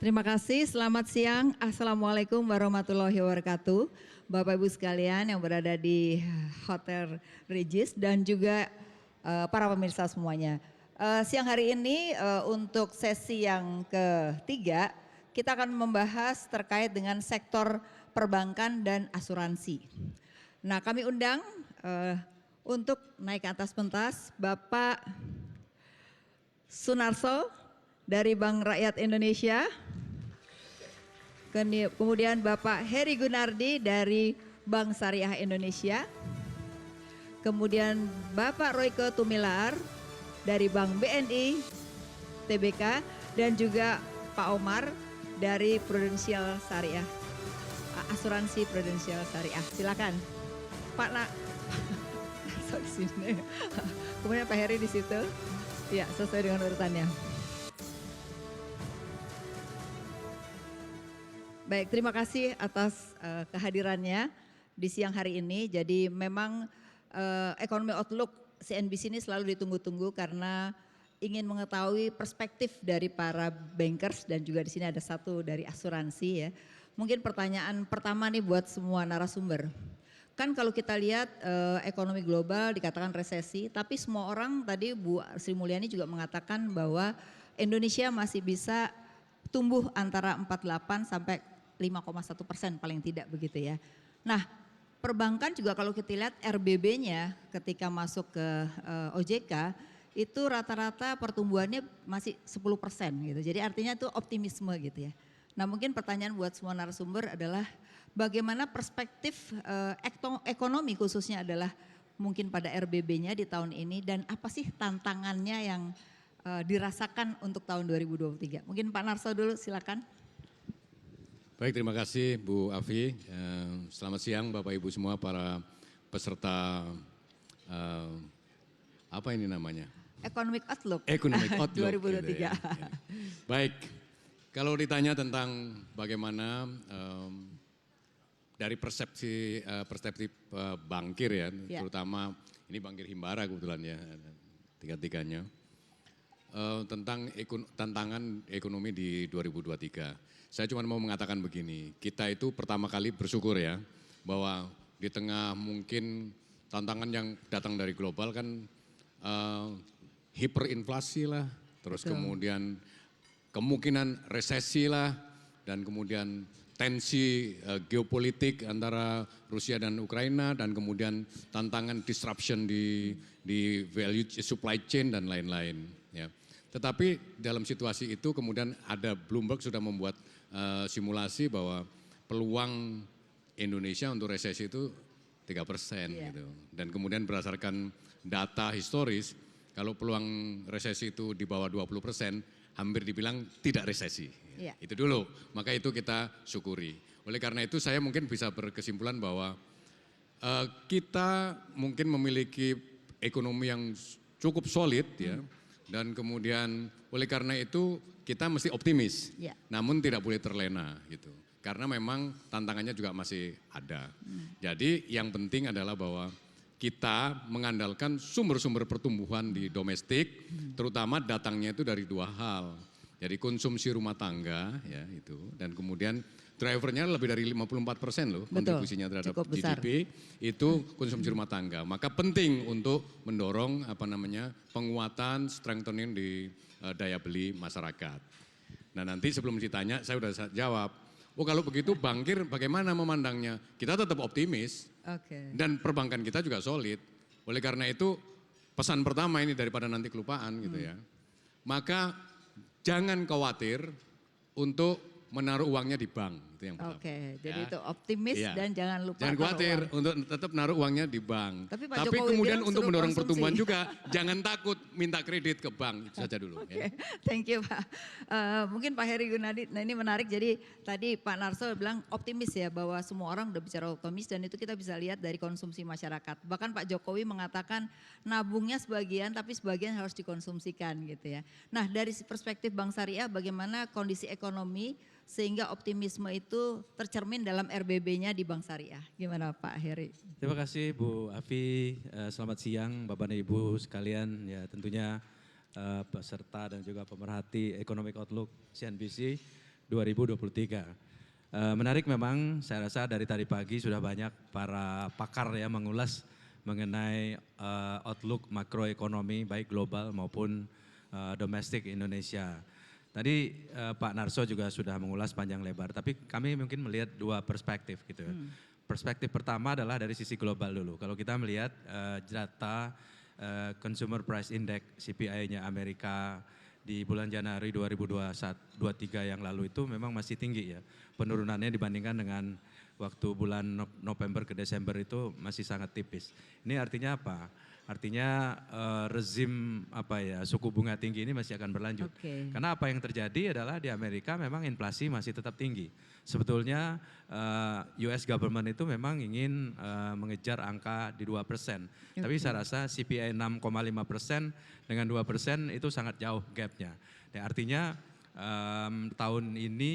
Terima kasih, selamat siang. Assalamualaikum warahmatullahi wabarakatuh. Bapak Ibu sekalian yang berada di Hotel Regis dan juga para pemirsa semuanya. Siang hari ini untuk sesi yang ketiga, kita akan membahas terkait dengan sektor perbankan dan asuransi. Nah, kami undang untuk naik ke atas pentas Bapak Sunarso dari Bank Rakyat Indonesia. Kemudian Bapak Heri Gunardi dari Bank Syariah Indonesia. Kemudian Bapak Royke Tumilar dari Bank BNI TBK dan juga Pak Omar dari Prudential Syariah, Asuransi Prudential Syariah. Silakan Pak Nak. Di sini. Kemudian Pak Heri di situ. Ya, sesuai dengan urutannya. Baik, terima kasih atas kehadirannya di siang hari ini. Jadi memang ekonomi outlook CNBC ini selalu ditunggu-tunggu karena ingin mengetahui perspektif dari para bankers dan juga di sini ada satu dari asuransi ya. Mungkin pertanyaan pertama nih buat semua narasumber. Kan kalau kita lihat ekonomi global dikatakan resesi, tapi semua orang tadi Bu Sri Mulyani juga mengatakan bahwa Indonesia masih bisa tumbuh antara 48 sampai 5,1% paling tidak begitu ya. Nah, perbankan juga kalau kita lihat RBB-nya ketika masuk ke OJK itu rata-rata pertumbuhannya masih 10% gitu. Jadi artinya itu optimisme gitu ya. Nah, mungkin pertanyaan buat semua narasumber adalah bagaimana perspektif ekonomi khususnya adalah mungkin pada RBB-nya di tahun ini dan apa sih tantangannya yang dirasakan untuk tahun 2023. Mungkin Pak Narso dulu silakan. Baik, terima kasih Bu Afi. Selamat siang Bapak Ibu semua para peserta apa ini namanya? Economic Outlook. Economic Outlook 2023. Gitu ya. Baik, kalau ditanya tentang bagaimana dari perspektif bankir ya, terutama ini bankir Himbara kebetulan ya, tiga-tiganya. Tentang tantangan ekonomi di 2023. Saya cuma mau mengatakan begini, kita itu pertama kali bersyukur ya bahwa di tengah mungkin tantangan yang datang dari global kan hiperinflasi lah, terus kemudian kemungkinan resesi lah, dan kemudian tensi geopolitik antara Rusia dan Ukraina, dan kemudian tantangan disruption di value supply chain dan lain-lain ya. Tetapi dalam situasi itu kemudian ada Bloomberg sudah membuat simulasi bahwa peluang Indonesia untuk resesi itu 3% gitu. Dan kemudian berdasarkan data historis, kalau peluang resesi itu di bawah 20%, hampir dibilang tidak resesi. Itu dulu, maka itu kita syukuri. Oleh karena itu saya mungkin bisa berkesimpulan bahwa kita mungkin memiliki ekonomi yang cukup solid ya. Dan kemudian oleh karena itu kita mesti optimis, namun tidak boleh terlena gitu. Karena memang tantangannya juga masih ada. Jadi yang penting adalah bahwa kita mengandalkan sumber-sumber pertumbuhan di domestik, terutama datangnya itu dari dua hal. Jadi konsumsi rumah tangga ya itu, dan kemudian drivernya lebih dari 54% loh. Betul, kontribusinya terhadap GDP itu konsumsi rumah tangga. Maka penting untuk mendorong penguatan, strengthening di daya beli masyarakat. Nah nanti sebelum ditanya saya sudah jawab. Oh kalau begitu bankir bagaimana memandangnya? Kita tetap optimis dan perbankan kita juga solid. Oleh karena itu pesan pertama ini daripada nanti kelupaan gitu ya. Maka jangan khawatir untuk menaruh uangnya di bank, itu yang pertama. Jadi itu optimis dan jangan lupa. Jangan khawatir untuk tetap naruh uangnya di bank. Tapi kemudian untuk mendorong pertumbuhan juga, jangan takut minta kredit ke bank, itu saja dulu. Thank you Pak. Mungkin Pak Heri Gunadi, nah ini menarik. Jadi tadi Pak Narso bilang optimis ya bahwa semua orang udah bicara optimis dan itu kita bisa lihat dari konsumsi masyarakat. Bahkan Pak Jokowi mengatakan nabungnya sebagian tapi sebagian harus dikonsumsikan gitu ya. Nah dari perspektif Bank Syariah bagaimana kondisi ekonomi sehingga optimisme itu tercermin dalam RBB-nya di Bank Syariah. Gimana Pak Heri? Terima kasih Bu Afi, selamat siang Bapak dan Ibu sekalian. Ya tentunya peserta dan juga pemerhati Economic Outlook CNBC 2023. Menarik memang, saya rasa dari tadi pagi sudah banyak para pakar ya mengulas mengenai outlook makroekonomi baik global maupun domestik Indonesia. Tadi Pak Narso juga sudah mengulas panjang lebar, tapi kami mungkin melihat dua perspektif gitu ya. Perspektif pertama adalah dari sisi global dulu. Kalau kita melihat data Consumer Price Index CPI-nya Amerika di bulan Januari 2023 yang lalu itu memang masih tinggi ya. Penurunannya dibandingkan dengan waktu bulan November ke Desember itu masih sangat tipis. Ini artinya apa? Artinya rezim suku bunga tinggi ini masih akan berlanjut. Karena apa yang terjadi adalah di Amerika memang inflasi masih tetap tinggi. Sebetulnya US government itu memang ingin mengejar angka di 2%. Tapi saya rasa CPI 6,5% dengan 2% itu sangat jauh gapnya. Artinya tahun ini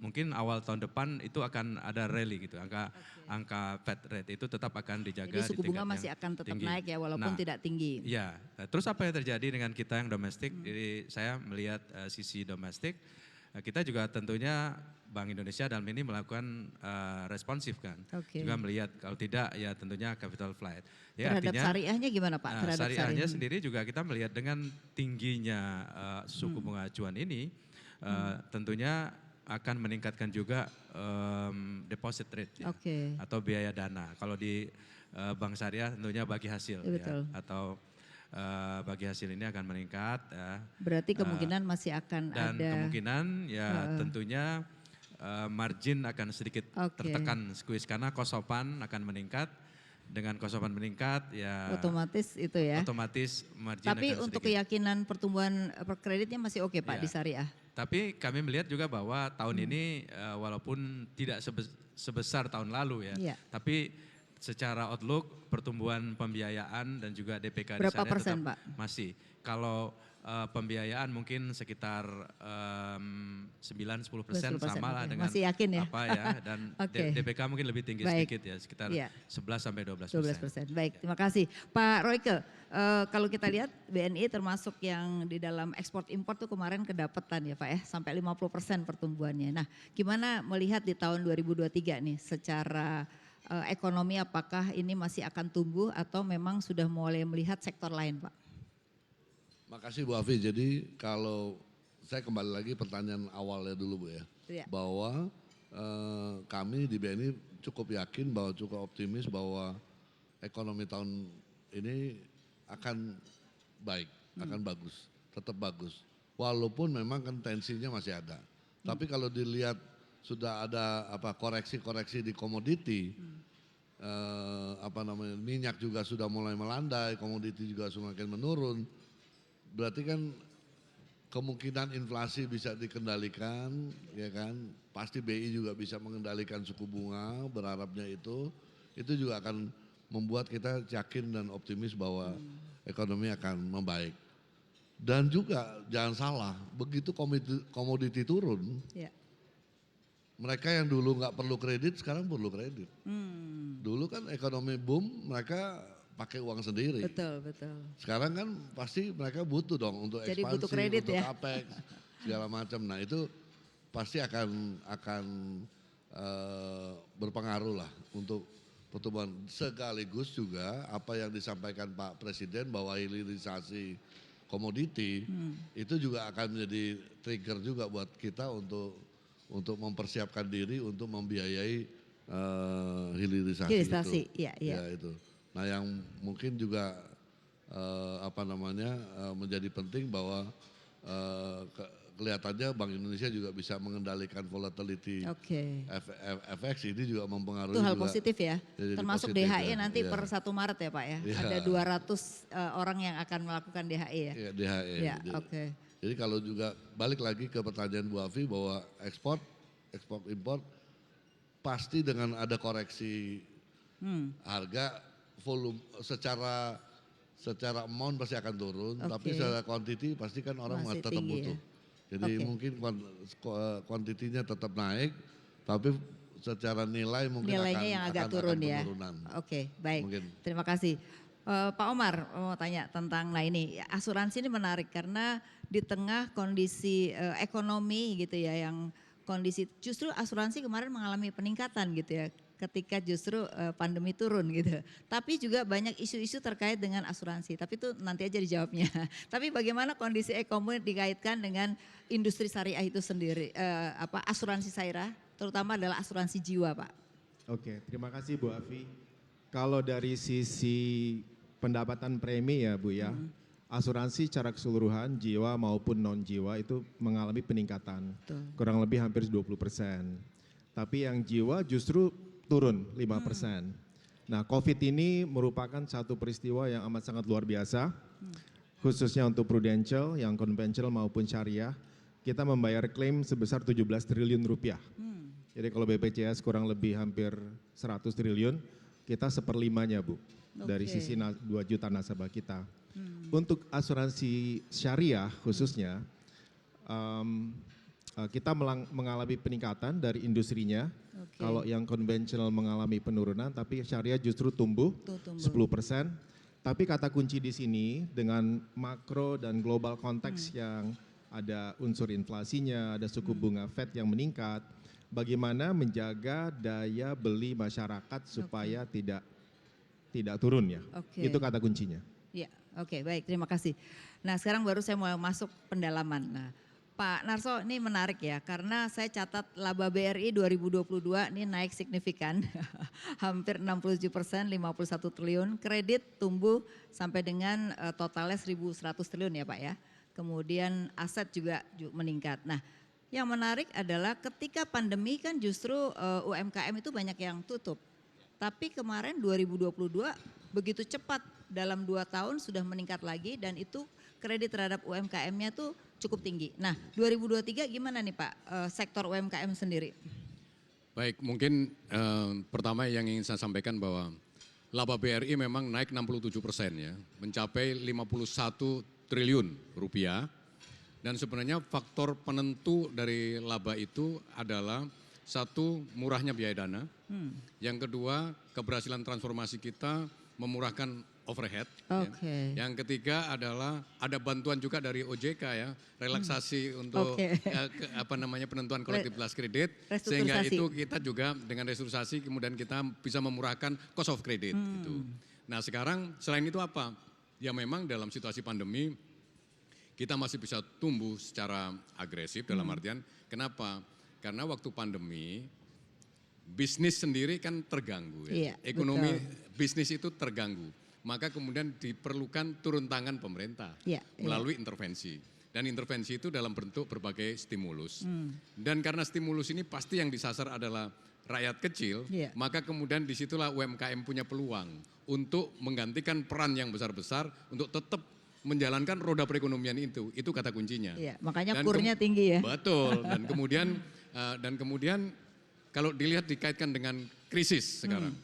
mungkin awal tahun depan itu akan ada rally gitu, angka Fed rate itu tetap akan dijaga. Jadi suku bunga masih akan tetap tinggi. Naik ya walaupun tidak tinggi. Ya, terus apa yang terjadi dengan kita yang domestik? Jadi saya melihat sisi domestik, kita juga tentunya Bank Indonesia dalam ini melakukan responsif kan. Juga melihat kalau tidak ya tentunya capital flight. Ya, terhadap artinya, syariahnya gimana Pak? Terhadap syariahnya sendiri juga kita melihat dengan tingginya suku bunga acuan ini, tentunya akan meningkatkan juga deposit rate ya, atau biaya dana. Kalau di bank syariah tentunya bagi hasil ya, atau bagi hasil ini akan meningkat. Ya. Berarti kemungkinan masih akan dan ada. Dan kemungkinan ya tentunya margin akan sedikit tertekan squeeze karena kosopan akan meningkat. Dengan kosopan meningkat ya otomatis itu ya. Otomatis margin tapi akan untuk sedikit. Keyakinan pertumbuhan kreditnya masih oke Pak di syariah. Tapi kami melihat juga bahwa tahun ini walaupun tidak sebesar tahun lalu ya, tapi secara outlook pertumbuhan pembiayaan dan juga DPK berapa di syariah persen tetap Pak? Masih. Kalau pembiayaan mungkin sekitar 9-10% sama lah dengan masih yakin ya? apa ya, dan DPK mungkin lebih tinggi sedikit ya, sekitar 11-12%. Baik, terima kasih. Pak Royke, kalau kita lihat BNI termasuk yang di dalam ekspor impor tuh kemarin kedapatan ya Pak ya, sampai 50% pertumbuhannya. Nah, gimana melihat di tahun 2023 nih secara ekonomi, apakah ini masih akan tumbuh atau memang sudah mulai melihat sektor lain Pak? Makasih Bu Afi. Jadi kalau saya kembali lagi pertanyaan awalnya dulu Bu ya. Bahwa kami di BNI cukup yakin bahwa cukup optimis bahwa ekonomi tahun ini akan baik, akan bagus, tetap bagus. Walaupun memang kan tensinya masih ada. Tapi kalau dilihat sudah ada koreksi-koreksi di komoditi, minyak juga sudah mulai melandai, komoditi juga semakin menurun. Berarti kan kemungkinan inflasi bisa dikendalikan, ya kan? Pasti BI juga bisa mengendalikan suku bunga, berharapnya itu juga akan membuat kita yakin dan optimis bahwa ekonomi akan membaik. Dan juga jangan salah, begitu komoditi turun, mereka yang dulu nggak perlu kredit sekarang perlu kredit. Dulu kan ekonomi boom, mereka pakai uang sendiri. Betul. Sekarang kan pasti mereka butuh dong untuk jadi ekspansi, butuh kredit untuk ya? capex, segala macam. Nah itu pasti akan berpengaruh lah untuk pertumbuhan. Sekaligus juga apa yang disampaikan Pak Presiden bahwa hilirisasi komoditi itu juga akan menjadi trigger juga buat kita untuk mempersiapkan diri untuk membiayai hilirisasi itu. Ya, itu. Nah yang mungkin juga menjadi penting bahwa kelihatannya Bank Indonesia juga bisa mengendalikan volatility FX, ini juga mempengaruhi. Itu hal positif ya, termasuk positif DHI ya. Nanti per 1 Maret ya Pak ya, ada 200 orang yang akan melakukan DHI ya. Iya DHI. Jadi kalau juga balik lagi ke pertanyaan Bu Afi bahwa ekspor impor pasti dengan ada koreksi harga, volume secara amount pasti akan turun, tapi secara quantity pasti kan orang masih tetap butuh. Ya? Jadi mungkin kuantitinya tetap naik, tapi secara nilai mungkin nilainya yang agak turun ya. Baik. Mungkin. Terima kasih. Pak Omar mau tanya tentang, ini asuransi ini menarik karena di tengah kondisi ekonomi gitu ya yang kondisi justru asuransi kemarin mengalami peningkatan gitu ya ketika justru pandemi turun gitu. Tapi juga banyak isu-isu terkait dengan asuransi. Tapi itu nanti aja dijawabnya. Tapi bagaimana kondisi ekonomi dikaitkan dengan industri syariah itu sendiri, asuransi syariah, terutama adalah asuransi jiwa, Pak. Oke, terima kasih Bu Afi. Kalau dari sisi pendapatan premi ya Bu ya, asuransi secara keseluruhan jiwa maupun non jiwa itu mengalami peningkatan. Betul. Kurang lebih hampir 20%. Tapi yang jiwa justru turun 5%. Nah, COVID ini merupakan satu peristiwa yang amat sangat luar biasa. Khususnya untuk Prudential yang konvensional maupun syariah, kita membayar klaim sebesar 17 triliun rupiah. Jadi kalau BPJS kurang lebih hampir 100 triliun, kita seperlimanya Bu, dari sisi 2 juta nasabah kita. Untuk asuransi syariah khususnya, kita mengalami peningkatan dari industrinya. Kalau yang konvensional mengalami penurunan, tapi syariah justru tumbuh 10%. Tapi kata kunci di sini dengan makro dan global konteks yang ada unsur inflasinya, ada suku bunga Fed yang meningkat, bagaimana menjaga daya beli masyarakat supaya tidak turun ya. Itu kata kuncinya. Ya, oke, baik, terima kasih. Nah, sekarang baru saya mau masuk pendalaman. Nah, Pak Narso, ini menarik ya, karena saya catat laba BRI 2022 ini naik signifikan, hampir 67%, 51 triliun. Kredit tumbuh sampai dengan totalnya 1.100 triliun ya Pak ya. Kemudian aset juga meningkat. Nah, yang menarik adalah ketika pandemi kan justru UMKM itu banyak yang tutup. Tapi kemarin 2022 begitu cepat, dalam 2 tahun sudah meningkat lagi dan itu kredit terhadap UMKM-nya tuh cukup tinggi. Nah 2023 gimana nih Pak sektor UMKM sendiri? Baik, mungkin pertama yang ingin saya sampaikan bahwa laba BRI memang naik 67% ya, mencapai 51 triliun rupiah. Dan sebenarnya faktor penentu dari laba itu adalah satu, murahnya biaya dana. Yang kedua, keberhasilan transformasi kita memurahkan overhead. Ya. Yang ketiga adalah ada bantuan juga dari OJK ya, relaksasi untuk penentuan kolektivitas kredit, sehingga itu kita juga dengan restrukturisasi kemudian kita bisa memurahkan cost of credit gitu. Nah, sekarang selain itu apa? Ya memang dalam situasi pandemi kita masih bisa tumbuh secara agresif dalam artian kenapa? Karena waktu pandemi bisnis sendiri kan terganggu ya. Ekonomi bisnis itu terganggu. Maka kemudian diperlukan turun tangan pemerintah melalui intervensi. Dan intervensi itu dalam bentuk berbagai stimulus. Dan karena stimulus ini pasti yang disasar adalah rakyat kecil, maka kemudian disitulah UMKM punya peluang untuk menggantikan peran yang besar-besar untuk tetap menjalankan roda perekonomian itu kata kuncinya. Makanya kurnya tinggi ya. Betul, dan kemudian kalau dilihat dikaitkan dengan krisis sekarang,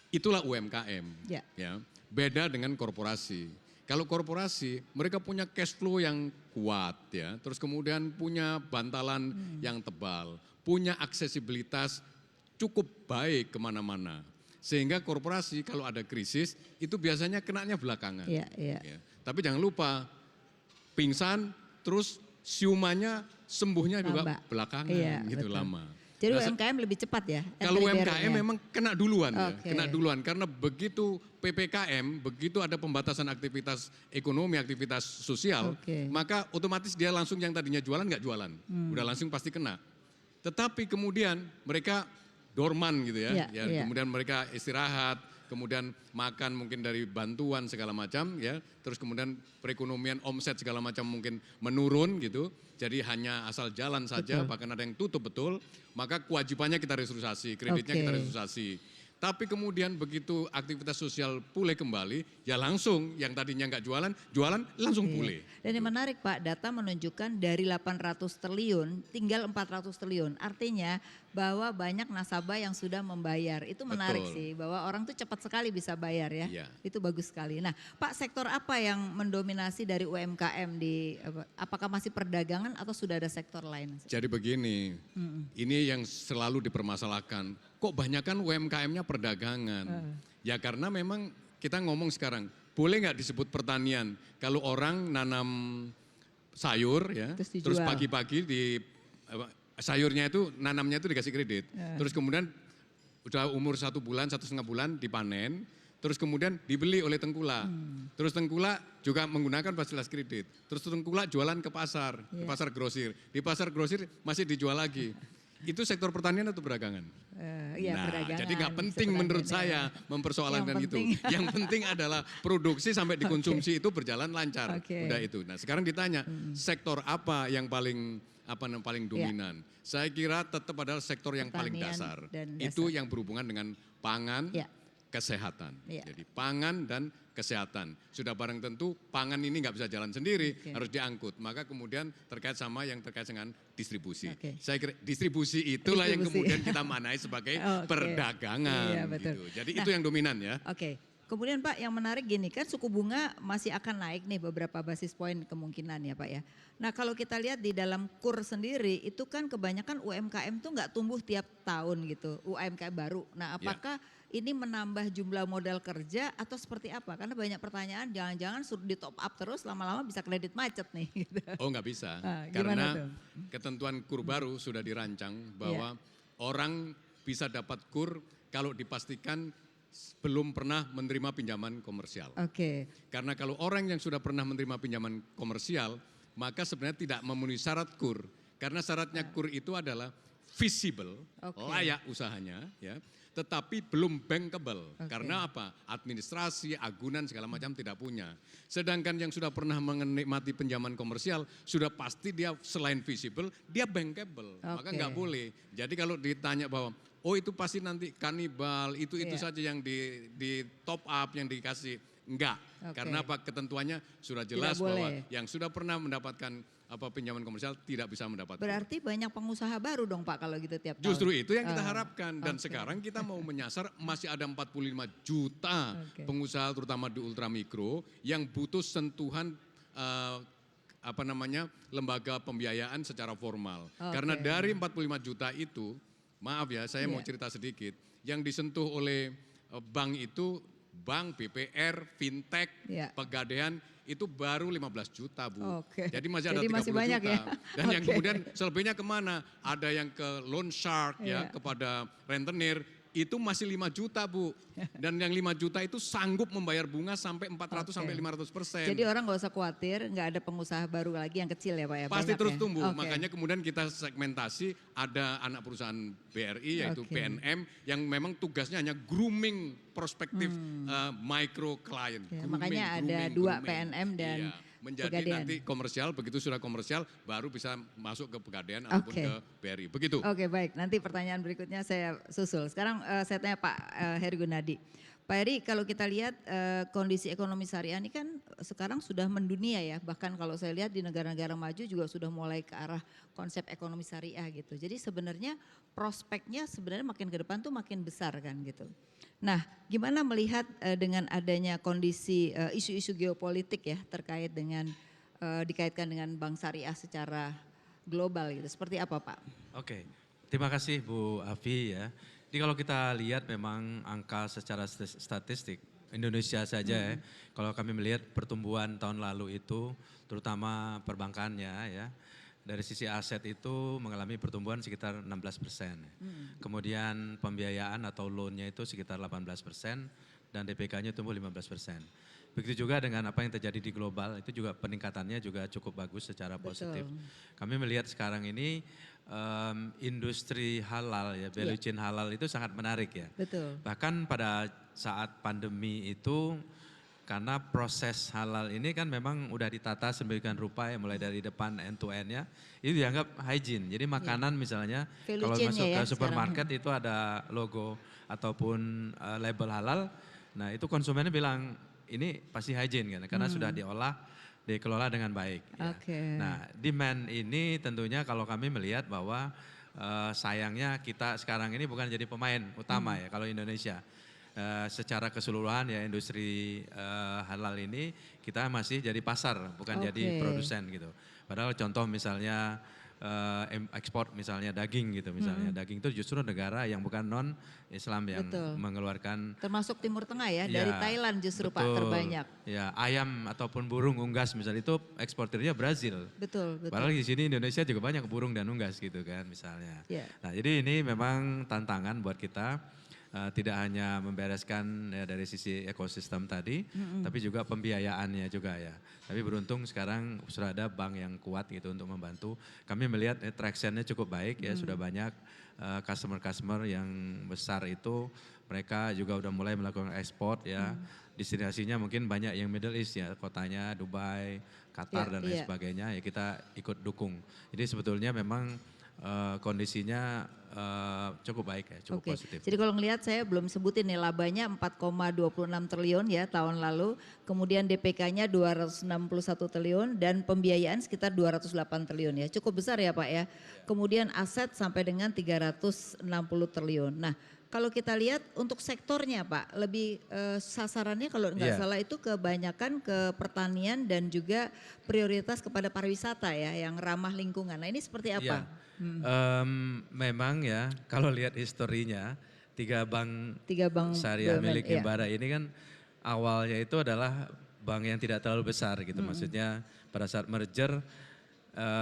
itulah UMKM. Ya. Beda dengan korporasi. Kalau korporasi, mereka punya cash flow yang kuat ya, terus kemudian punya bantalan yang tebal, punya aksesibilitas cukup baik kemana-mana. Sehingga korporasi kalau ada krisis itu biasanya kenanya belakangan. Ya. Tapi jangan lupa, pingsan terus siumannya sembuhnya juga belakangan gitu lama. Jadi UMKM lebih cepat ya? Kalau UMKM memang kena duluan ya, kena duluan karena begitu PPKM, begitu ada pembatasan aktivitas ekonomi, aktivitas sosial, maka otomatis dia langsung yang tadinya jualan nggak jualan, udah langsung pasti kena. Tetapi kemudian mereka dorman gitu ya, kemudian mereka istirahat, kemudian makan mungkin dari bantuan segala macam ya, terus kemudian perekonomian omset segala macam mungkin menurun gitu, jadi hanya asal jalan saja, bahkan ada yang tutup betul, maka kewajibannya kita restrukturisasi, kreditnya kita restrukturisasi. Tapi kemudian begitu aktivitas sosial pulih kembali, ya langsung yang tadinya nggak jualan, jualan langsung pulih. Dan yang menarik Pak, data menunjukkan dari 800 triliun tinggal 400 triliun. Artinya bahwa banyak nasabah yang sudah membayar. Itu menarik sih, bahwa orang tuh cepat sekali bisa bayar ya. Itu bagus sekali. Nah Pak, sektor apa yang mendominasi dari UMKM apakah masih perdagangan atau sudah ada sektor lain? Jadi begini, ini yang selalu dipermasalahkan. Kok banyak kan UMKM-nya perdagangan? Ya karena memang kita ngomong sekarang, boleh nggak disebut pertanian? Kalau orang nanam sayur ya, terus pagi-pagi sayurnya itu nanamnya itu dikasih kredit. Terus kemudian udah umur 1 bulan, 1,5 bulan dipanen. Terus kemudian dibeli oleh tengkulak. Terus tengkulak juga menggunakan fasilitas kredit. Terus tengkulak jualan ke pasar grosir. Di pasar grosir masih dijual lagi. Itu sektor pertanian atau perdagangan? Iya, Nah, perdagangan. jadi nggak penting menurut saya mempersoalkan Yang itu. penting. Yang penting adalah produksi sampai dikonsumsi itu berjalan lancar. Oke. Udah itu. Nah, sekarang ditanya sektor apa yang paling dominan? Saya kira tetap adalah sektor yang paling Pertanian dasar. dan Itu dasar. yang berhubungan dengan pangan, Ya. kesehatan. Ya. Jadi pangan dan kesehatan. Sudah barang tentu pangan ini nggak bisa jalan sendiri, Oke. harus diangkut. Maka kemudian terkait sama yang terkait dengan distribusi. Oke. Saya kira distribusi itulah yang Distribusi. kemudian kita manai sebagai Oke. perdagangan. Iya, betul. Gitu. Jadi Nah, itu yang dominan ya. Oke. Kemudian Pak yang menarik gini kan suku bunga masih akan naik nih beberapa basis poin kemungkinan ya Pak ya. Nah kalau kita lihat di dalam KUR sendiri itu kan kebanyakan UMKM tuh nggak tumbuh tiap tahun gitu, UMKM baru. Nah apakah ini menambah jumlah modal kerja atau seperti apa? Karena banyak pertanyaan jangan-jangan suruh di top up terus lama-lama bisa kredit macet nih. Gitu. Oh nggak bisa, Ah, gimana karena tuh? ketentuan KUR baru sudah dirancang bahwa orang bisa dapat KUR kalau dipastikan belum pernah menerima pinjaman komersial. Oke. Karena kalau orang yang sudah pernah menerima pinjaman komersial, maka sebenarnya tidak memenuhi syarat KUR. Karena syaratnya KUR itu adalah visible, Oke. layak usahanya, ya, tetapi belum bankable. Oke. Karena apa? Administrasi, agunan segala macam tidak punya. Sedangkan yang sudah pernah menikmati pinjaman komersial, sudah pasti dia selain visible, dia bankable. Maka Oke. nggak boleh. Jadi kalau ditanya bahwa oh itu pasti nanti kanibal, itu Iya. saja yang di top up, yang dikasih. Enggak, Oke. karena apa ketentuannya sudah Tidak jelas bahwa boleh. yang sudah pernah mendapatkan pinjaman komersial tidak bisa mendapat. Berarti banyak pengusaha baru dong Pak kalau gitu tiap tahun. Justru itu yang kita Ah, harapkan dan oke. sekarang kita mau menyasar masih ada 45 juta Oke. pengusaha terutama di ultramikro yang butuh sentuhan lembaga pembiayaan secara formal. Oke. Karena dari 45 juta itu, maaf ya saya mau Iya. cerita sedikit, yang disentuh oleh bank itu bank, BPR, fintech, Iya. pegadaian itu baru 15 juta Bu. Oke. Jadi masih ada Jadi 30 masih banyak juta. ya? Dan yang Oke. kemudian selebihnya kemana? Ada yang ke loan shark ya, Iya. kepada rentenir, itu masih 5 juta Bu. Dan yang 5 juta itu sanggup membayar bunga sampai 400 Oke. sampai 500%. Jadi orang nggak usah khawatir, nggak ada pengusaha baru lagi yang kecil ya Pak ya? Pasti banyak terus ya? tumbuh. Oke. Makanya kemudian kita segmentasi ada anak perusahaan BRI yaitu Oke. PNM yang memang tugasnya hanya grooming prospektif micro client. Ya, Grooming, makanya ada grooming, 2 grooming. PNM dan Iya. Menjadi Pegadaian. nanti komersial, begitu sudah komersial baru bisa masuk ke Pegadaian ataupun Oke. ke BRI. Begitu. Oke baik, nanti pertanyaan berikutnya saya susul. Sekarang saya tanya Pak Heri Gunadi. Pak Heri kalau kita lihat kondisi ekonomi syariah ini kan sekarang sudah mendunia ya. Bahkan kalau saya lihat di negara-negara maju juga sudah mulai ke arah konsep ekonomi syariah gitu. Jadi sebenarnya prospeknya sebenarnya makin ke depan tuh makin besar kan gitu. Nah gimana melihat dengan adanya kondisi isu-isu geopolitik ya terkait dengan dikaitkan dengan bank syariah secara global gitu. Seperti apa Pak? Oke, terima kasih Bu Afi ya. Jadi kalau kita lihat memang angka secara statistik Indonesia saja ya, kalau kami melihat pertumbuhan tahun lalu itu terutama perbankannya ya, dari sisi aset itu mengalami pertumbuhan sekitar 16%. Kemudian pembiayaan atau loan-nya itu sekitar 18% dan DPK-nya tumbuh 15%. Begitu juga dengan apa yang terjadi di global, itu juga peningkatannya juga cukup bagus secara positif. Kami melihat sekarang ini industri halal ya, value chain halal itu sangat menarik ya. Betul. Bahkan pada saat pandemi itu karena proses halal ini kan memang udah ditata sedemikian rupa ya, mulai dari depan end to end ya, itu dianggap hygiene. Jadi makanan misalnya Value kalau chain-nya masuk ya ke sekarang. supermarket itu ada logo ataupun label halal. Nah itu konsumennya bilang ini pasti hygiene kan, karena sudah dikelola dengan baik. Ya. Oke. Nah demand ini tentunya kalau kami melihat bahwa sayangnya kita sekarang ini bukan jadi pemain utama ya kalau Indonesia. Secara keseluruhan ya industri halal ini kita masih jadi pasar bukan jadi Oke. produsen gitu. Padahal contoh misalnya ekspor misalnya daging gitu misalnya. Daging itu justru negara yang bukan non Islam yang Betul. mengeluarkan Termasuk Timur Tengah ya, dari ya, Thailand justru Pak betul. terbanyak. Ya, ayam ataupun burung unggas misalnya itu eksportirnya Brazil. Betul, betul. Padahal di sini Indonesia juga banyak burung dan unggas gitu kan misalnya. Ya. Nah, jadi ini memang tantangan buat kita. Tidak hanya membereskan ya, dari sisi ekosistem tadi, tapi juga pembiayaannya juga ya. Tapi beruntung sekarang sudah ada bank yang kuat gitu untuk membantu. Kami melihat traction-nya cukup baik ya, sudah banyak customer-customer yang besar itu mereka juga udah mulai melakukan ekspor ya. Destinasinya mungkin banyak yang Middle East ya, kotanya Dubai, Qatar dan lain sebagainya ya kita ikut dukung. Jadi sebetulnya memang kondisinya cukup baik ya, cukup positif. Jadi kalau ngelihat saya belum sebutin nih labanya 4,26 triliun ya tahun lalu, kemudian DPK-nya 261 triliun dan pembiayaan sekitar 208 triliun ya. Cukup besar ya Pak ya. Kemudian aset sampai dengan 360 triliun. Nah, kalau kita lihat untuk sektornya Pak, lebih sasarannya kalau nggak salah itu kebanyakan ke pertanian dan juga prioritas kepada pariwisata ya yang ramah lingkungan. Nah ini seperti apa? Memang ya kalau lihat historinya tiga bank syariah BUMN, milik Himbara ini kan awalnya itu adalah bank yang tidak terlalu besar gitu. Maksudnya pada saat merger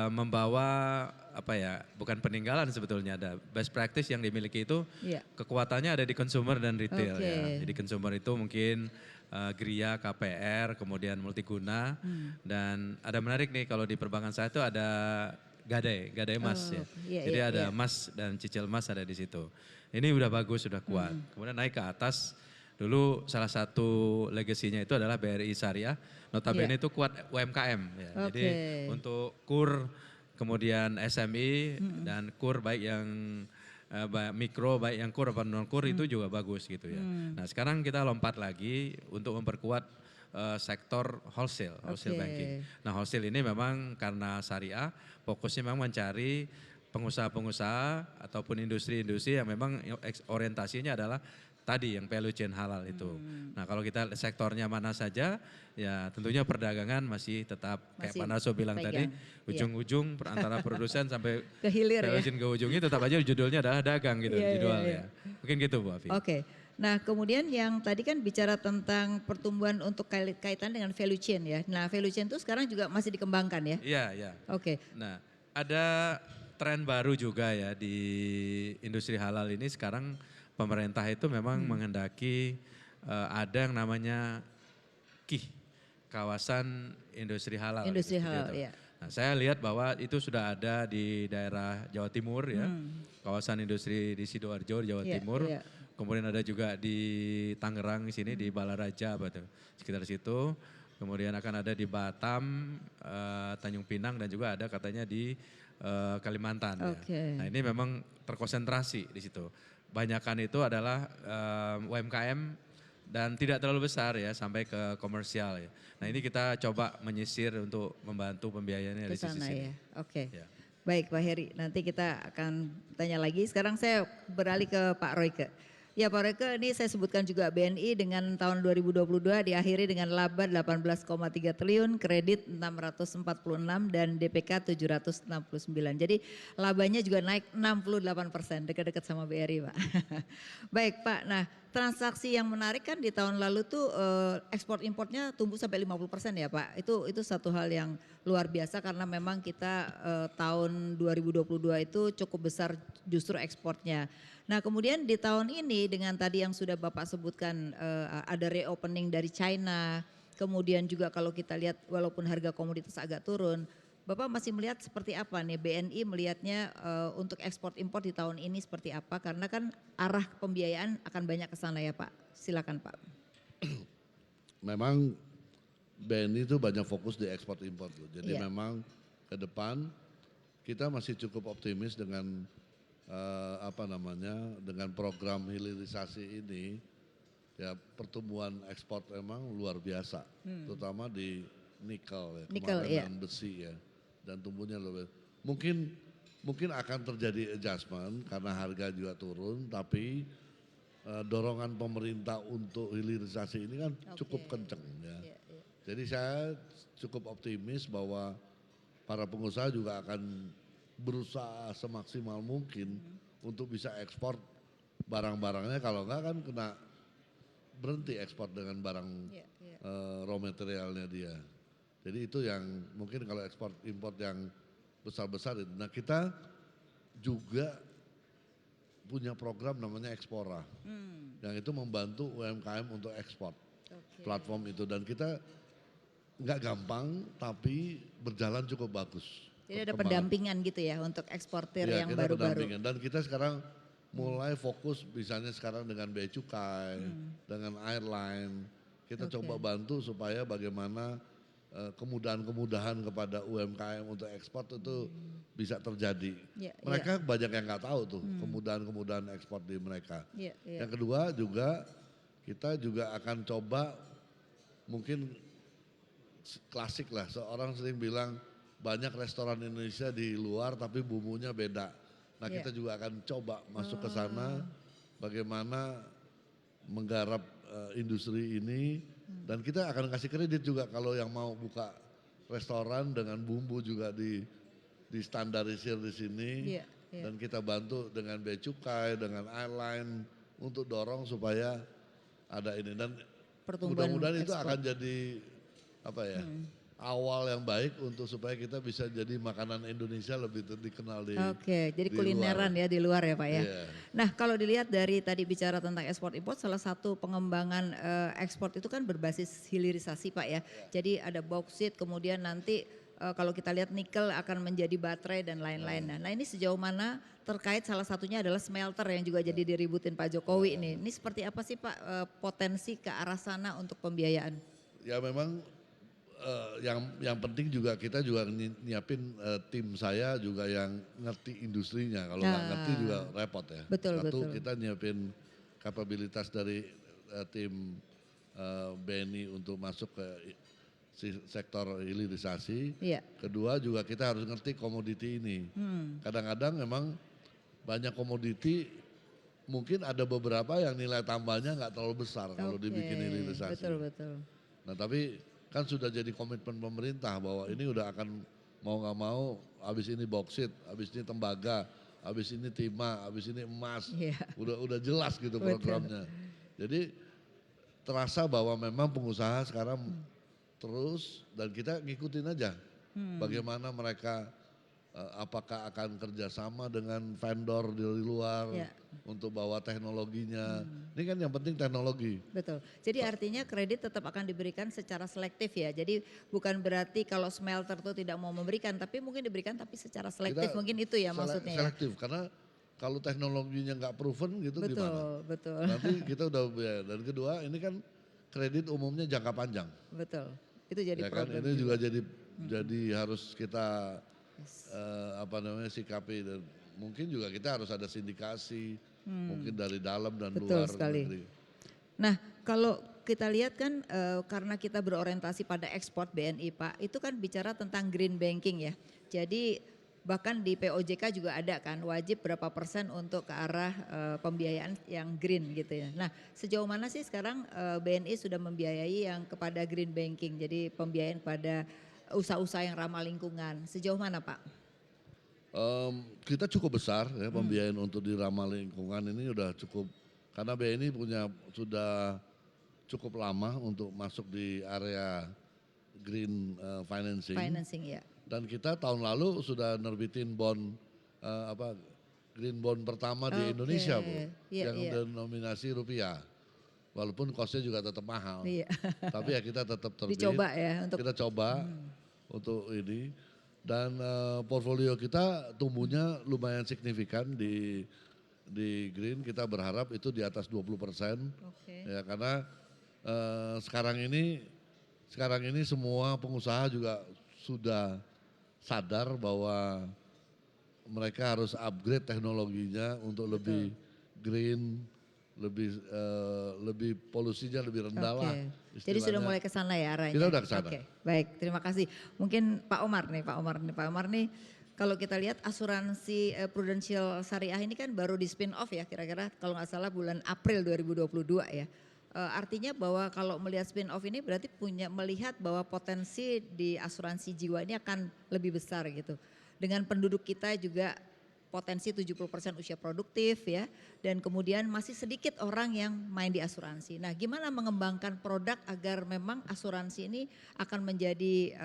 membawa apa ya, bukan peninggalan sebetulnya, ada best practice yang dimiliki itu kekuatannya ada di consumer dan retail ya. Jadi consumer itu mungkin Gria, KPR, kemudian Multiguna dan ada menarik nih kalau di perbankan saya itu ada Gadai emas ya. Jadi ada emas dan cicil emas ada di situ. Ini udah bagus, sudah kuat. Kemudian naik ke atas, dulu salah satu legasinya itu adalah BRI Syariah. Notabene itu kuat UMKM ya. Jadi untuk KUR, kemudian SMI dan KUR baik yang mikro, baik yang KUR atau non KUR itu juga bagus gitu ya. Nah sekarang kita lompat lagi untuk memperkuat sektor wholesale banking. Nah wholesale ini memang karena syariah fokusnya memang mencari pengusaha-pengusaha ataupun industri-industri yang memang orientasinya adalah tadi yang value chain halal itu. Nah kalau kita sektornya mana saja ya tentunya perdagangan masih tetap kayak Pak Naso bilang tadi ujung-ujung antara produsen sampai ke hilir value chain ke ujungnya tetap aja judulnya adalah dagang gitu judulnya. Mungkin gitu Bu Afi. Nah kemudian yang tadi kan bicara tentang pertumbuhan untuk kaitan dengan value chain ya. Nah value chain itu sekarang juga masih dikembangkan ya? Iya. Nah ada tren baru juga ya di industri halal ini sekarang pemerintah itu memang menghendaki ada yang namanya KIH, kawasan industri halal. Industri halal ya. Nah saya lihat bahwa itu sudah ada di daerah Jawa Timur ya, kawasan industri di Sidoarjo, Jawa Timur. Kemudian ada juga di Tangerang di sini di Balaraja sekitar situ. Kemudian akan ada di Batam, Tanjung Pinang dan juga ada katanya di Kalimantan. Ya. Nah ini memang terkonsentrasi di situ. Banyakan itu adalah UMKM dan tidak terlalu besar ya sampai ke komersial ya. Nah ini kita coba menyisir untuk membantu pembiayaannya di sisi sini. Ya. Baik Pak Heri, nanti kita akan tanya lagi. Sekarang saya beralih ke Pak Royke. Ya Pak Royke, ini saya sebutkan juga BNI dengan tahun 2022 diakhiri dengan laba 18,3 triliun, kredit 646 dan DPK 769. Jadi labanya juga naik 68%, dekat-dekat sama BRI Pak. Baik Pak, nah transaksi yang menarik kan di tahun lalu tuh ekspor importnya tumbuh sampai 50% ya Pak. Itu satu hal yang luar biasa karena memang kita tahun 2022 itu cukup besar justru ekspornya. Nah kemudian di tahun ini dengan tadi yang sudah Bapak sebutkan ada reopening dari China, kemudian juga kalau kita lihat walaupun harga komoditas agak turun, Bapak masih melihat seperti apa nih BNI melihatnya untuk ekspor impor di tahun ini seperti apa? Karena kan arah pembiayaan akan banyak ke sana ya Pak. Silakan Pak. Memang BNI itu banyak fokus di ekspor impor. Jadi memang ke depan kita masih cukup optimis dengan dengan program hilirisasi ini ya pertumbuhan ekspor memang luar biasa, terutama di nikel ya, kemarin dan besi ya, dan tumbuhnya lebih. Mungkin akan terjadi adjustment karena harga juga turun, tapi dorongan pemerintah untuk hilirisasi ini kan cukup kenceng ya. Jadi saya cukup optimis bahwa para pengusaha juga akan berusaha semaksimal mungkin untuk bisa ekspor barang-barangnya, kalau enggak kan kena berhenti ekspor dengan barang Iya, iya. raw materialnya dia. Jadi itu yang mungkin kalau ekspor import yang besar-besar itu. Nah kita juga punya program namanya Ekspora, yang itu membantu UMKM untuk ekspor Oke. platform itu, dan kita nggak gampang tapi berjalan cukup bagus. Jadi ada perkembangan. pendampingan gitu ya untuk eksportir Iya, yang kita baru-baru. pendampingan. Dan kita sekarang mulai fokus misalnya sekarang dengan bea cukai, dengan airline, kita Oke. coba bantu supaya bagaimana kemudahan-kemudahan kepada UMKM untuk ekspor itu bisa terjadi. Iya, Mereka banyak yang nggak tahu tuh kemudahan-kemudahan ekspor di mereka. Iya, iya. Yang kedua juga kita juga akan coba, mungkin klasik lah, seorang sering bilang banyak restoran Indonesia di luar tapi bumbunya beda. Nah Iya. kita juga akan coba masuk ke sana bagaimana menggarap industri ini, dan kita akan kasih kredit juga kalau yang mau buka restoran dengan bumbu juga di standarisir di sini. Iya, iya. Dan kita bantu dengan bea cukai, dengan airline untuk dorong supaya ada ini, dan Pertumbuhan mudah-mudahan itu ekspor. akan jadi apa ya, awal yang baik untuk supaya kita bisa jadi makanan Indonesia lebih dikenal di Oke, jadi di kulineran luar. ya di luar ya Pak ya. Iya. Nah kalau dilihat dari tadi bicara tentang ekspor import, salah satu pengembangan ekspor itu kan berbasis hilirisasi Pak ya. Jadi ada bauksit, kemudian nanti kalau kita lihat nikel akan menjadi baterai dan lain-lain. Nah ini sejauh mana terkait salah satunya adalah smelter yang juga jadi diributin Pak Jokowi ini. Ini seperti apa sih Pak potensi ke arah sana untuk pembiayaan? Ya memang yang penting juga kita juga nyiapin tim saya juga yang ngerti industrinya. Kalau nggak ngerti juga repot ya. Betul, Satu, betul. kita nyiapin kapabilitas dari tim BNI untuk masuk ke sektor hilirisasi. Iya. Kedua juga kita harus ngerti komoditi ini. Kadang-kadang memang banyak komoditi mungkin ada beberapa yang nilai tambahnya nggak terlalu besar kalau Oke, dibikin hilirisasi. Betul, betul. Nah tapi kan sudah jadi komitmen pemerintah bahwa ini udah akan mau nggak mau, habis ini bauksit, habis ini tembaga, habis ini timah, habis ini emas, Iya. udah jelas gitu Betul. programnya. Jadi terasa bahwa memang pengusaha sekarang terus, dan kita ngikutin aja bagaimana mereka apakah akan kerjasama dengan vendor di luar Ya. untuk bawa teknologinya. Ini kan yang penting teknologi. Betul. Jadi artinya kredit tetap akan diberikan secara selektif ya. Jadi bukan berarti kalau smelter itu tidak mau memberikan, tapi mungkin diberikan tapi secara selektif. Kita Mungkin itu ya maksudnya ya. selektif, karena kalau teknologinya nggak proven gitu Betul, gimana? betul. Nanti kita udah, dan kedua ini kan kredit umumnya jangka panjang. Betul. Itu jadi Ya kan, problem. ini juga jadi harus kita sikapi, dan mungkin juga kita harus ada sindikasi, mungkin dari dalam dan Betul luar sekali. negeri. Nah kalau kita lihat kan karena kita berorientasi pada ekspor BNI Pak, itu kan bicara tentang green banking ya. Jadi bahkan di POJK juga ada kan wajib berapa persen untuk ke arah pembiayaan yang green gitu ya. Nah sejauh mana sih sekarang BNI sudah membiayai yang kepada green banking, jadi pembiayaan pada usaha-usaha yang ramah lingkungan, sejauh mana Pak? Kita cukup besar ya pembiayaan untuk di ramah lingkungan ini udah cukup, karena BNI sudah cukup lama untuk masuk di area green financing. Financing ya. Dan kita tahun lalu sudah nerbitin bond green bond pertama di Oke, Indonesia Bu, iya, yang iya. denominasi rupiah. Walaupun costnya juga tetap mahal, Iya. tapi ya kita tetap terbit. Dicoba ya untuk Kita coba untuk ini, dan portfolio kita tumbuhnya lumayan signifikan di green. Kita berharap itu di atas 20%. Oke. Ya karena sekarang ini semua pengusaha juga sudah sadar bahwa mereka harus upgrade teknologinya untuk lebih green, lebih polusinya lebih rendah lah. Oke. Jadi sudah istilahnya. mulai ke sana ya arahnya. Kita udah ke sana. Oke, baik. Terima kasih. Mungkin Pak Omar nih, kalau kita lihat asuransi Prudential Syariah ini kan baru di spin off ya, kira-kira kalau nggak salah bulan April 2022 ya. Artinya bahwa kalau melihat spin off ini berarti melihat bahwa potensi di asuransi jiwa ini akan lebih besar gitu. dengan penduduk kita juga potensi 70% usia produktif ya, dan kemudian masih sedikit orang yang main di asuransi. Nah, gimana mengembangkan produk agar memang asuransi ini akan menjadi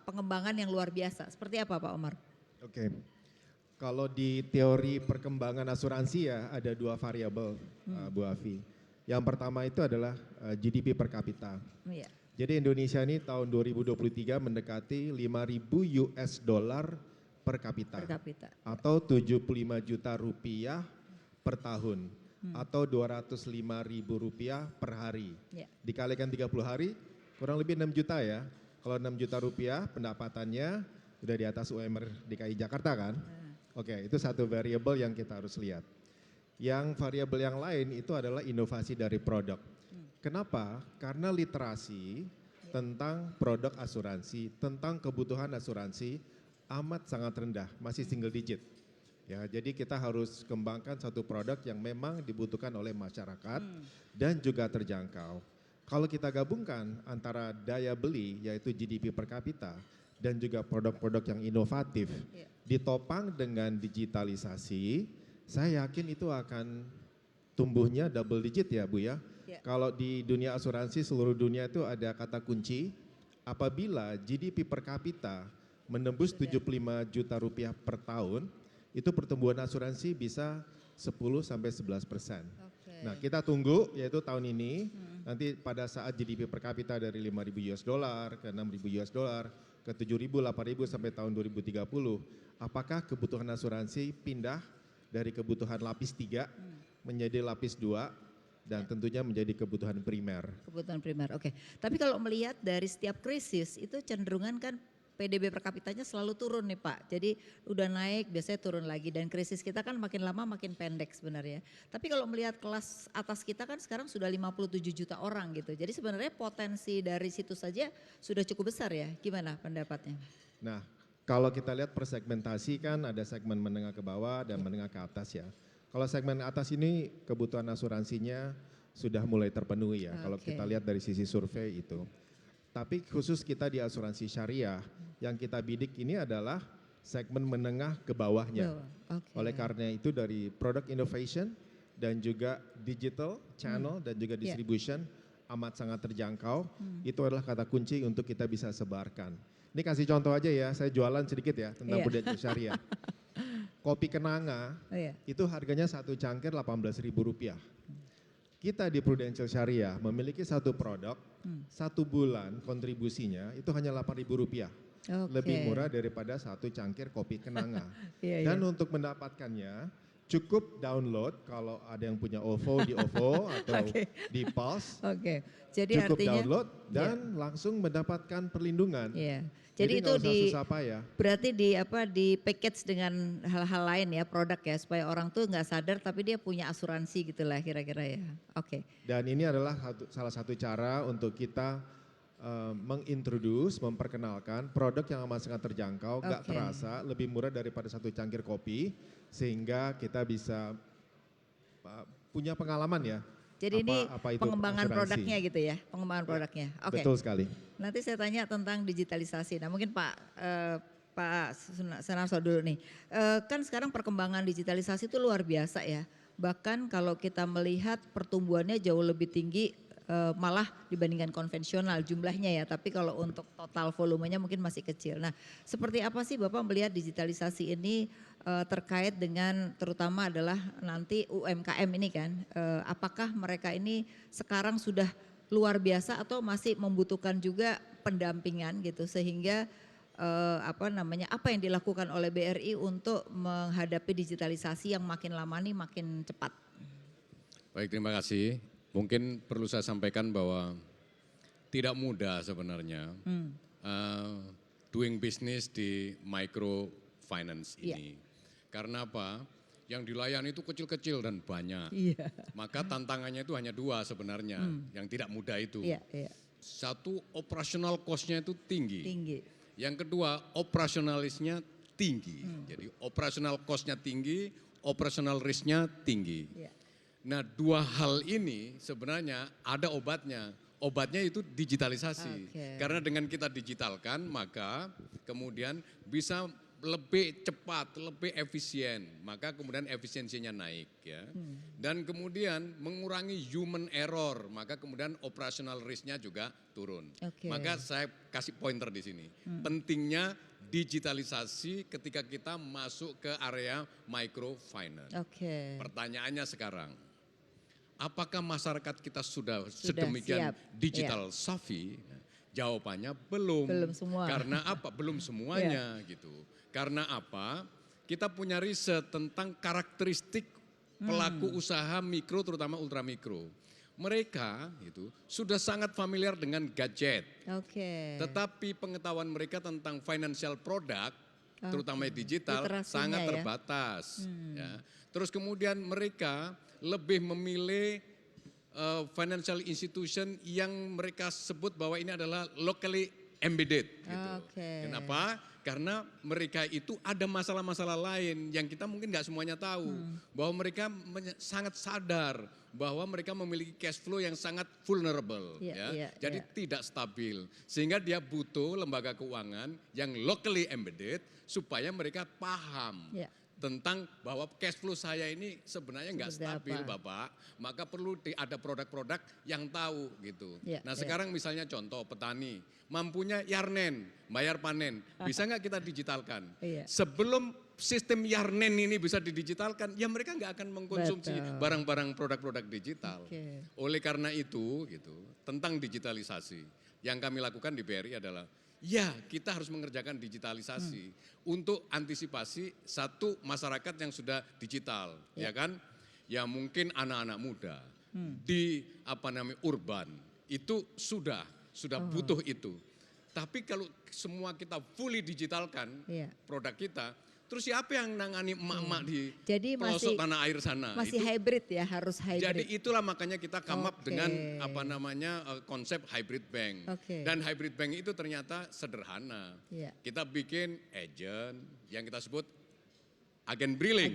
pengembangan yang luar biasa? Seperti apa Pak Omar? Oke. Kalau di teori perkembangan asuransi ya ada dua variabel Bu Afi. Yang pertama itu adalah GDP per kapita. Iya. Jadi Indonesia ini tahun 2023 mendekati 5.000 US dollar per kapita. Per kapita. Atau 75 juta rupiah per tahun. Atau 205 ribu rupiah per hari. Ya. Dikalikan 30 hari kurang lebih 6 juta ya. Kalau 6 juta rupiah pendapatannya udah di atas UMR DKI Jakarta kan. Oke, itu satu variabel yang kita harus lihat. Yang variabel yang lain itu adalah inovasi dari produk. Kenapa? Karena literasi tentang produk asuransi, tentang kebutuhan asuransi amat sangat rendah, masih single digit. Ya, jadi kita harus kembangkan satu produk yang memang dibutuhkan oleh masyarakat dan juga terjangkau. Kalau kita gabungkan antara daya beli yaitu GDP per kapita dan juga produk-produk yang inovatif ditopang dengan digitalisasi, saya yakin itu akan tumbuhnya double digit ya Bu ya. Kalau di dunia asuransi seluruh dunia itu ada kata kunci, apabila GDP per kapita menembus 75 juta rupiah per tahun, itu pertumbuhan asuransi bisa 10-11%. Nah kita tunggu yaitu tahun ini, nanti pada saat GDP per kapita dari 5.000 US dollar ke 6.000 US dollar, ke 7.000, 8.000 sampai tahun 2030, apakah kebutuhan asuransi pindah dari kebutuhan lapis 3 menjadi lapis 2 dan tentunya menjadi kebutuhan primer. Kebutuhan primer, oke. Tapi kalau melihat dari setiap krisis itu cenderungan kan PDB per kapitanya selalu turun nih Pak. Jadi udah naik biasanya turun lagi dan krisis kita kan makin lama makin pendek sebenarnya. Tapi kalau melihat kelas atas kita kan sekarang sudah 57 juta orang gitu. Jadi sebenarnya potensi dari situ saja sudah cukup besar ya. Gimana pendapatnya? Nah, kalau kita lihat persegmentasi kan ada segmen menengah ke bawah dan menengah ke atas ya. Kalau segmen atas ini kebutuhan asuransinya sudah mulai terpenuhi ya. Kalau kita lihat dari sisi survei itu. Tapi khusus kita di asuransi syariah yang kita bidik ini adalah segmen menengah ke bawahnya. Oleh karena itu dari product innovation dan juga digital channel dan juga distribution amat sangat terjangkau. Itu adalah kata kunci untuk kita bisa sebarkan. Ini kasih contoh aja ya, saya jualan sedikit ya tentang Prudential Syariah. Kopi Kenanga itu harganya satu cangkir Rp18.000. Kita di Prudential Syariah memiliki satu produk, satu bulan kontribusinya itu hanya Rp8.000. Lebih murah daripada satu cangkir kopi Kenanga. Dan untuk mendapatkannya cukup download kalau ada yang punya OVO di OVO atau di Pulse. Jadi cukup artinya download dan langsung mendapatkan perlindungan. Jadi itu susah payah. Berarti di package dengan hal-hal lain ya produk ya supaya orang tuh nggak sadar tapi dia punya asuransi gitulah kira-kira ya. Dan ini adalah salah satu cara untuk kita memperkenalkan produk yang amat sangat terjangkau, nggak terasa, lebih murah daripada satu cangkir kopi sehingga kita bisa punya pengalaman ya. Jadi ini pengembangan produknya gitu ya, pengembangan produknya. Betul sekali. Nanti saya tanya tentang digitalisasi. Nah mungkin Pak Sunarso dulu nih. Kan sekarang perkembangan digitalisasi itu luar biasa ya. Bahkan kalau kita melihat pertumbuhannya jauh lebih tinggi malah dibandingkan konvensional jumlahnya ya. Tapi kalau untuk total volumenya mungkin masih kecil. Nah seperti apa sih Bapak melihat digitalisasi ini terkait dengan terutama adalah nanti UMKM ini kan. Apakah mereka ini sekarang sudah luar biasa atau masih membutuhkan juga pendampingan gitu sehingga apa yang dilakukan oleh BRI untuk menghadapi digitalisasi yang makin lama nih makin cepat. Baik, terima kasih. Mungkin perlu saya sampaikan bahwa tidak mudah sebenarnya doing business di microfinance ini. Karena apa? Yang dilayani itu kecil-kecil dan banyak. Maka tantangannya itu hanya dua sebenarnya yang tidak mudah itu. Satu, operasional cost-nya itu tinggi. Yang kedua, operasionalisnya tinggi. Jadi operasional cost-nya tinggi, operasional risk-nya tinggi. Nah dua hal ini sebenarnya ada obatnya. Obatnya itu digitalisasi. Karena dengan kita digitalkan maka kemudian bisa lebih cepat, lebih efisien, maka kemudian efisiensinya naik ya. Dan kemudian mengurangi human error, maka kemudian operational risk-nya juga turun. Oke. Maka saya kasih pointer di sini. Pentingnya digitalisasi ketika kita masuk ke area microfinance. Oke. Pertanyaannya sekarang, apakah masyarakat kita sudah Sudah sedemikian siap, digital savvy? Jawabannya belum. Belum semua. Karena apa? Belum semuanya gitu. Karena apa? Kita punya riset tentang karakteristik pelaku usaha mikro terutama ultramikro. Mereka itu sudah sangat familiar dengan gadget. Oke. Tetapi pengetahuan mereka tentang financial product terutama digital Literasinya sangat ya. terbatas. Ya. Terus kemudian mereka lebih memilih financial institution yang mereka sebut bahwa ini adalah locally embedded. Gitu. Oke. Kenapa? Karena mereka itu ada masalah-masalah lain yang kita mungkin nggak semuanya tahu. Bahwa mereka sangat sadar bahwa mereka memiliki cash flow yang sangat vulnerable. Jadi tidak stabil. Sehingga dia butuh lembaga keuangan yang locally embedded supaya mereka paham. Tentang bahwa cash flow saya ini sebenarnya nggak stabil Bapak, maka perlu ada produk-produk yang tahu gitu. Nah sekarang misalnya contoh petani, mampunya yarnen, bayar panen, bisa nggak kita digitalkan? Sebelum sistem yarnen ini bisa didigitalkan, ya mereka nggak akan mengkonsumsi barang-barang produk-produk digital. Oleh karena itu gitu, tentang digitalisasi, yang kami lakukan di BRI adalah ya, kita harus mengerjakan digitalisasi untuk antisipasi satu masyarakat yang sudah digital, ya kan? Ya mungkin anak-anak muda di urban itu sudah butuh itu. Tapi kalau semua kita fully digitalkan produk kita, terus siapa yang nangani emak-emak di pelosok tanah air sana? Masih itu, hybrid ya, harus hybrid. Jadi itulah makanya kita come up dengan konsep hybrid bank. Dan hybrid bank itu ternyata sederhana. Kita bikin agent yang kita sebut agen briling.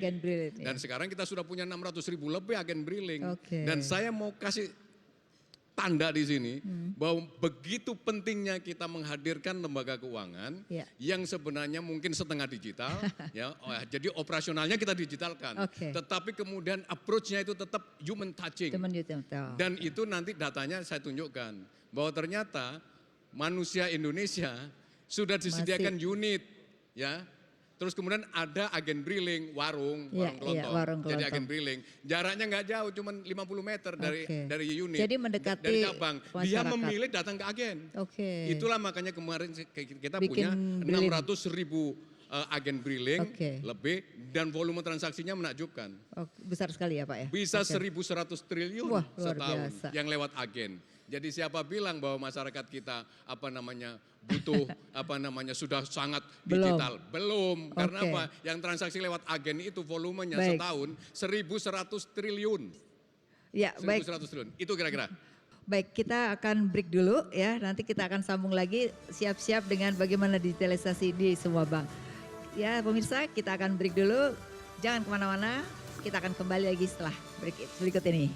Dan sekarang kita sudah punya 600.000 lebih agen briling. Dan saya mau kasih tanda di sini bahwa begitu pentingnya kita menghadirkan lembaga keuangan yang sebenarnya mungkin setengah digital, jadi operasionalnya kita digitalkan, tetapi kemudian approach-nya itu tetap human touching. Dan itu nanti datanya saya tunjukkan bahwa ternyata manusia Indonesia sudah disediakan unit, ya. Terus kemudian ada agen briling, warung kelontong, jadi agen briling. Jaraknya nggak jauh, cuma 50 meter dari unit, jadi mendekati dari cabang. Dia masyarakat. memilih datang ke agen. Itulah makanya kemarin kita punya 600.000 agen briling lebih dan volume transaksinya menakjubkan. Besar sekali ya Pak ya? Bisa 1.100 triliun setahun biasa. yang lewat agen. Jadi siapa bilang bahwa masyarakat kita butuh sudah sangat digital? Belum. Karena apa? Yang transaksi lewat agen itu volumenya setahun 1.100 triliun. Ya, 1.100 triliun. Itu kira-kira. Baik, kita akan break dulu ya. Nanti kita akan sambung lagi siap-siap dengan bagaimana digitalisasi di semua bank. Ya pemirsa, kita akan break dulu. Jangan kemana-mana. Kita akan kembali lagi setelah break berikut ini.